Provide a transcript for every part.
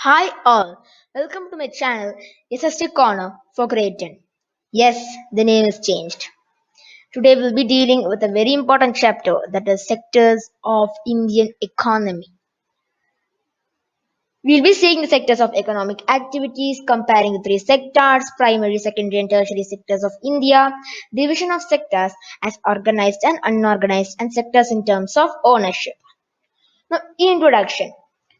Hi all, welcome to my channel SST Corner for Grade 10. Yes, the name is changed. Today we'll be dealing with a very important chapter, that is sectors of Indian economy. We'll be seeing the sectors of economic activities, comparing the three sectors, primary, secondary and tertiary sectors of India, division of sectors as organized and unorganized, and sectors in terms of ownership. Now, introduction.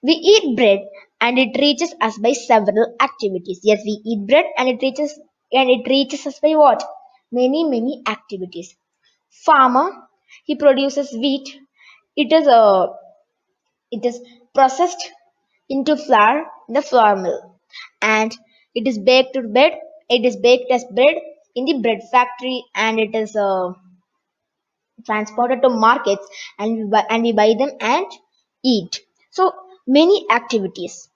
We eat bread and it reaches us by several activities. Yes, we eat bread and it reaches us by what? Many activities. Farmer, he produces wheat. It is it is processed into flour in the flour mill, and it is baked to bread. It is baked as bread in the bread factory, and it is transported to markets, and we buy them and eat. So many activities.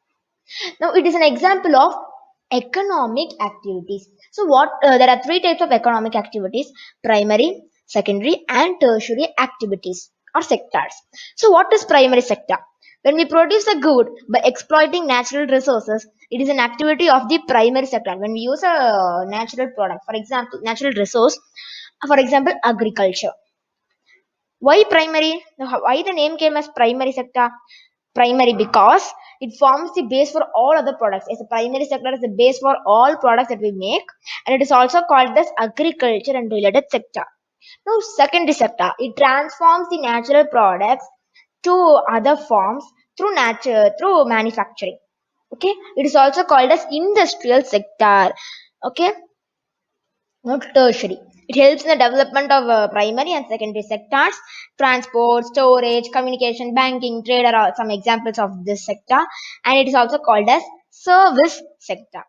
Now it is an example of economic activities. So what there are three types of economic activities: primary, secondary and tertiary activities or sectors. So what is primary sector? When we produce a good by exploiting natural resources, it is an activity of the primary sector. When we use a natural product, for example natural resource, for example agriculture. Why primary? Why the name came as primary sector? Primary because it forms the base for all other products. As a primary sector is the base for all products that we make, and it is also called as agriculture and related sector. Now, secondary sector, it transforms the natural products to other forms through manufacturing. Okay, it is also called as industrial sector. Okay, not tertiary. It helps in the development of primary and secondary sectors. Transport, storage, communication, banking, trade are all some examples of this sector, and it is also called as service sector.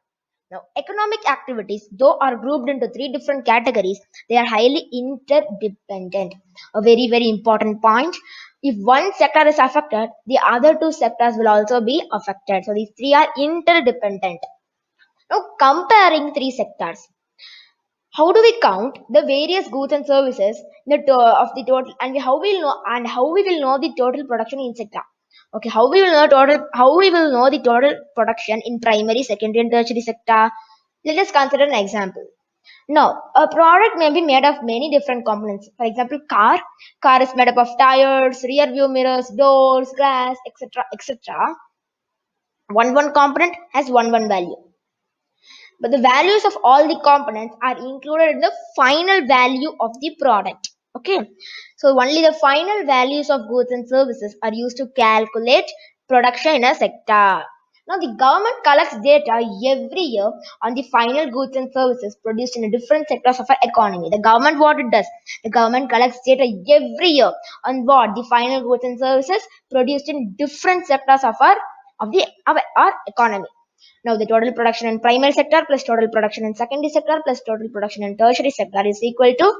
Now, economic activities, though are grouped into three different categories, they are highly interdependent. A very important point. If one sector is affected, the other two sectors will also be affected. So these three are interdependent. Now, comparing three sectors. How do we count the various goods and services of the total, and how we will know the total production in sector? Okay, how we will know the total production in primary, secondary and tertiary sector? Let us consider an example. Now, a product may be made of many different components. For example, car is made up of tires, rear view mirrors, doors, glass, etc. One component has one value, but the values of all the components are included in the final value of the product. Okay, so only the final values of goods and services are used to calculate production in a sector. Now the government collects data every year on the final goods and services produced in different sectors of our economy. The government, what it does, the government collects data every year on what the final goods and services produced in different sectors of our economy. Now the total production in primary sector plus total production in secondary sector plus total production in tertiary sector is equal to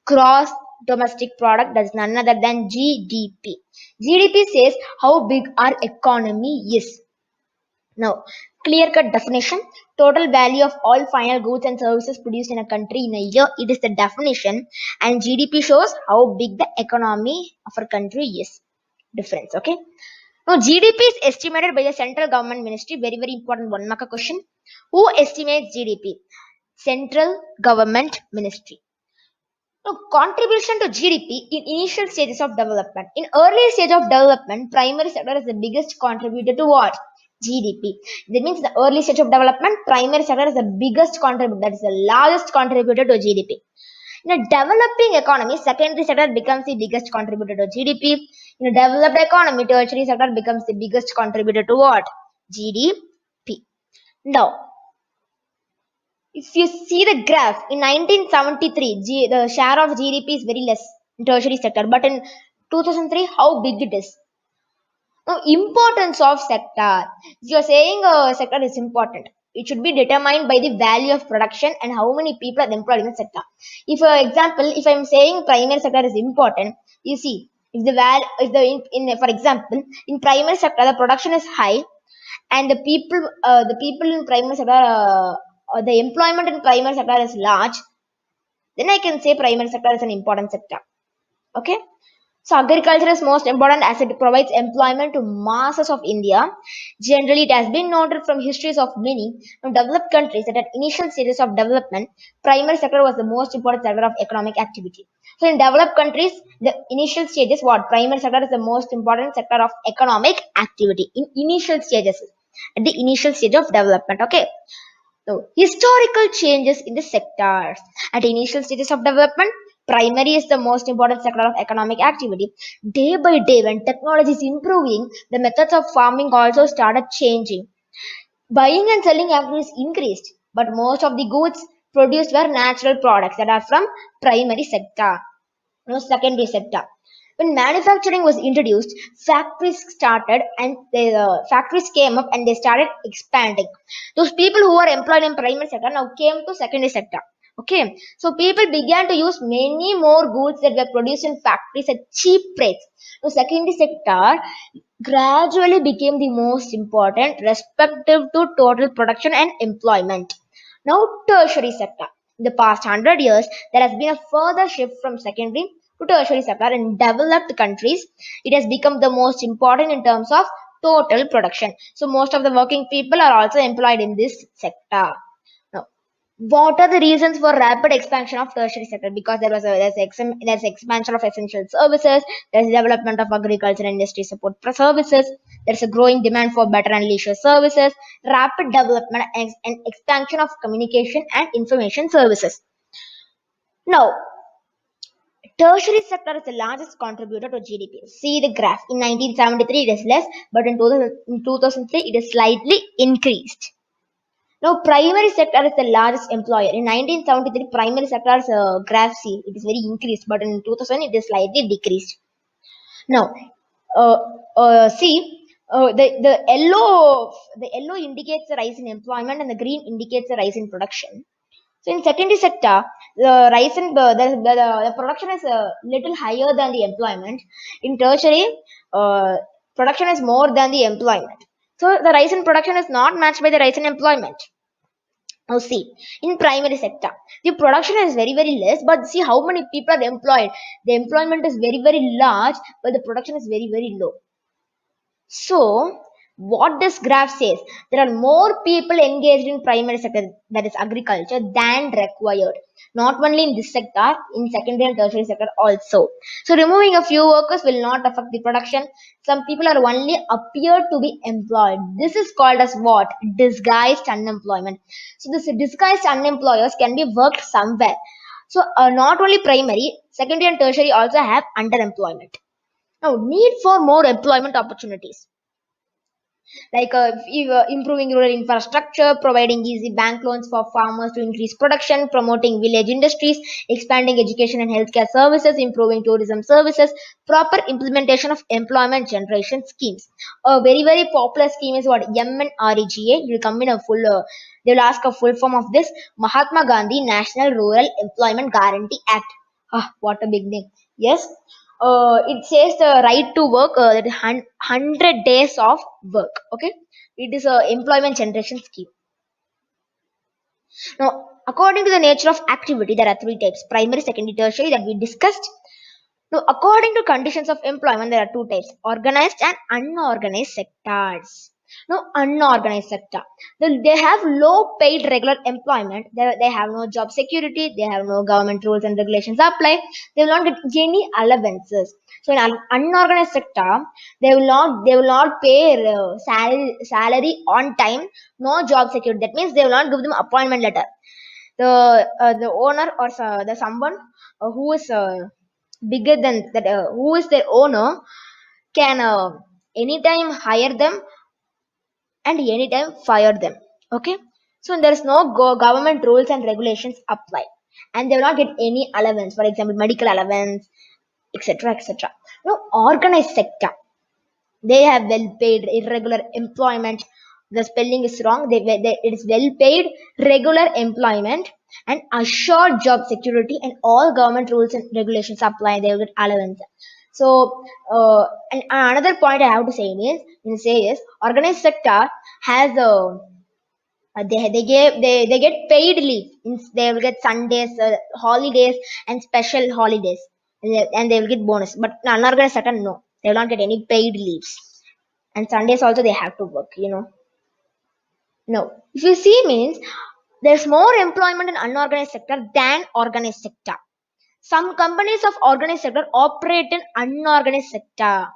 gross domestic product, that is none other than GDP. GDP says how big our economy is. Now, clear cut definition: total value of all final goods and services produced in a country in a year. It is the definition, and GDP shows how big the economy of our country is. Difference, okay? Now, GDP is estimated by the central government ministry. Very important one mark question. Who estimates GDP? Central government ministry. Now, contribution to GDP in initial stages of development. In early stage of development, primary sector is the biggest contributor to what? GDP. That means the early stage of development, primary sector is the biggest contributor, that is the largest contributor to GDP. In a developing economy, secondary sector becomes the biggest contributor to GDP. In a developed economy, tertiary sector becomes the biggest contributor to what? GDP. Now, if you see the graph, in 1973, the share of GDP is very less in tertiary sector, but in 2003, how big it is? Now, importance of sector. If you are saying a sector is important, it should be determined by the value of production and how many people are employed in the sector. If, for example, if I am saying primary sector is important, you see, if the value, if the for example, in primary sector the production is high, and the people in primary sector, the employment in primary sector is large, then I can say primary sector is an important sector. Okay. So agriculture is most important as it provides employment to masses of India. Generally, it has been noted from histories of many developed countries that at initial stages of development, primary sector was the most important sector of economic activity. So in developed countries, the initial stages, what primary sector is the most important sector of economic activity in initial stages, at the initial stage of development. Okay. So, historical changes in the sectors. At initial stages of development, primary is the most important sector of economic activity. Day by day, when technology is improving, the methods of farming also started changing. Buying and selling activities increased, but most of the goods produced were natural products that are from primary sector. Secondary sector. When manufacturing was introduced, factories started and the factories came up and they started expanding. Those people who were employed in primary sector now came to secondary sector. Okay, so people began to use many more goods that were produced in factories at cheap rates. So secondary sector gradually became the most important respective to total production and employment. Now tertiary sector. In the past 100 years, there has been a further shift from secondary to tertiary sector in developed countries. It has become the most important in terms of total production. So most of the working people are also employed in this sector. Now, what are the reasons for rapid expansion of tertiary sector? Because there's expansion of essential services, there's development of agriculture and industry support services, there's a growing demand for better and leisure services, rapid development and expansion of communication and information services. Now, tertiary sector is the largest contributor to GDP. See the graph. In 1973 it is less, but in 2003 it is slightly increased. Now, primary sector is the largest employer. In 1973, primary sector's graph C, it is very increased, but in 2000 it is slightly decreased. Now, uh, see, the yellow indicates the rise in employment, and the green indicates the rise in production. So, in secondary sector, the rise in the production is a little higher than the employment. In tertiary, production is more than the employment. So, the rise in production is not matched by the rise in employment. Now see, in primary sector, the production is very very less, but see how many people are employed. The employment is very very large, but the production is very very low. So, what this graph says, there are more people engaged in primary sector, that is agriculture, than required. Not only in this sector, in secondary and tertiary sector also. So, removing a few workers will not affect the production. Some people are only appeared to be employed. This is called as what? Disguised unemployment. So, this disguised unemployers can be worked somewhere. So, not only primary, secondary and tertiary also have underemployment. Now, need for more employment opportunities like improving rural infrastructure, providing easy bank loans for farmers to increase production, promoting village industries, expanding education and healthcare services, improving tourism services, proper implementation of employment generation schemes. A very very popular scheme is what? MNREGA. You'll come in a full. They'll ask a full form of this: Mahatma Gandhi National Rural Employment Guarantee Act. Ah, what a big name! Yes, it says the right to work, that is 100 days of work. Okay, it is a employment generation scheme. Now, according to the nature of activity, there are three types: primary, secondary, tertiary, that we discussed. Now, according to conditions of employment, there are two types: organized and unorganized sectors. Now, unorganized sector, they have low paid regular employment. They have no job security. They have no government rules and regulations apply. They will not get any allowances. So, in unorganized sector, they will not pay salary on time. No job security. That means they will not give them appointment letter. The owner or the someone who is bigger than that, who is their owner, can anytime hire them and anytime fire them. Okay, so there is no government rules and regulations apply, and they will not get any allowance, for example medical allowance, etc etc. Now organized sector, they have well paid irregular employment. The spelling is wrong. It is well paid regular employment and assured job security, and all government rules and regulations apply. They will get allowance. So, and another point I have to say is organized sector has a they get paid leave. They will get Sundays, holidays, and special holidays. and they will get bonus. But in unorganized sector, no, they will not get any paid leaves. And Sundays also they have to work. No. If you see means there's more employment in unorganized sector than organized sector. Some companies of organized sector operate in unorganized sector.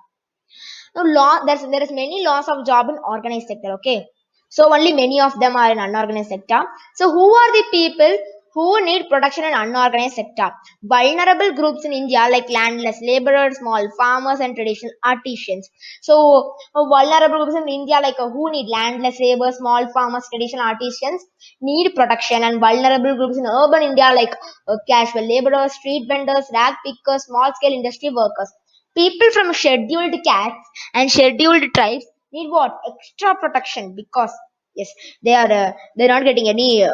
Now, there is many loss of job in organized sector. Okay, so only many of them are in unorganized sector. So who are the people who need protection in unorganized sector? Vulnerable groups in India like landless laborers, small farmers, and traditional artisans. So vulnerable groups in India like who need landless laborers, small farmers, traditional artisans need protection, and vulnerable groups in urban India like casual laborers, street vendors, rag pickers, small scale industry workers. People from scheduled castes and scheduled tribes need what? Extra protection because yes, they're not getting any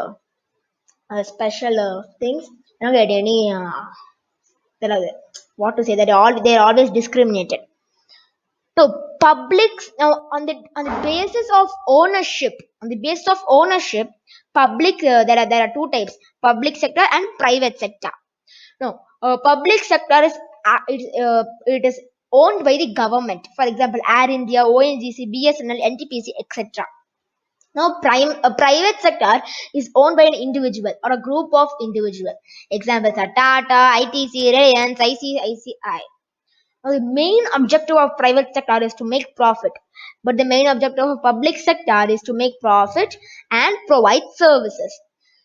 special things. They're not getting any there are, what to say, that they're always discriminated. So public now on the basis of ownership, public there are two types: public sector and private sector. No, public sector is it is owned by the government. For example, Air India, ONGC, BSNL, NTPC, etc. Now, a private sector is owned by an individual or a group of individuals. Examples are Tata, ITC, Reliance, ICICI. Now, the main objective of private sector is to make profit, but the main objective of public sector is to make profit and provide services.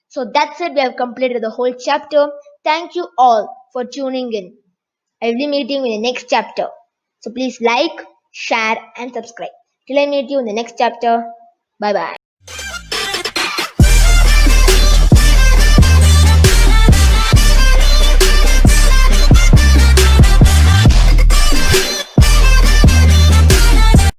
So that's it. We have completed the whole chapter. Thank you all for tuning in. I will be meeting you in the next chapter. So please like, share, and subscribe. Till I meet you in the next chapter. Bye bye.